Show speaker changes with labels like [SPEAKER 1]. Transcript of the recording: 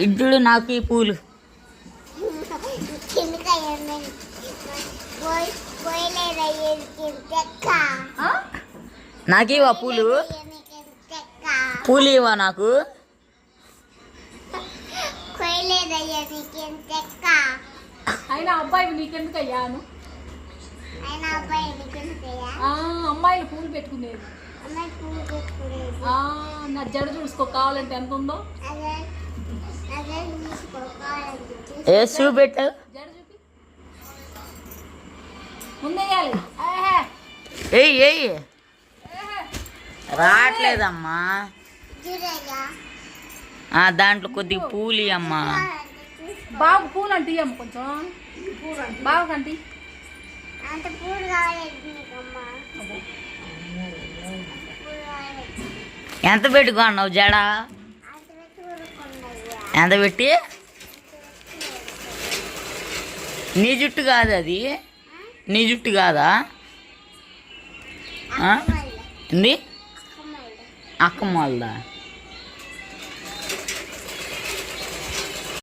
[SPEAKER 1] ఇడ్డు నాకు ఈ పూలు నాకు ఇవా పూలు పూలు ఇవా నాకు
[SPEAKER 2] అయినా అబ్బాయి నీకెందుకు అయ్యాను అమ్మాయిలు పూలు పెట్టుకునేది నా జడ చూసుకో కావాలంటే ఎంత ఉందో
[SPEAKER 1] ఏ షూ పెట్టు
[SPEAKER 2] జడ చూపి ముందేయాలి
[SPEAKER 1] ఏయ్ ఏయ్ రావట్లేదమ్మా దాంట్లో కొద్దిగా పూలు అమ్మా
[SPEAKER 2] బాబు పూలు అంటే ఇయ్యమ్మ కొంచెం బాబు కంటి
[SPEAKER 1] ఎంత పెట్టుకున్నావు జడ ఎంత పెట్టి నీ జుట్టు కాదు అది నీ జుట్టు కాదా ఏంది అక్కమ్మ వాళ్ళదా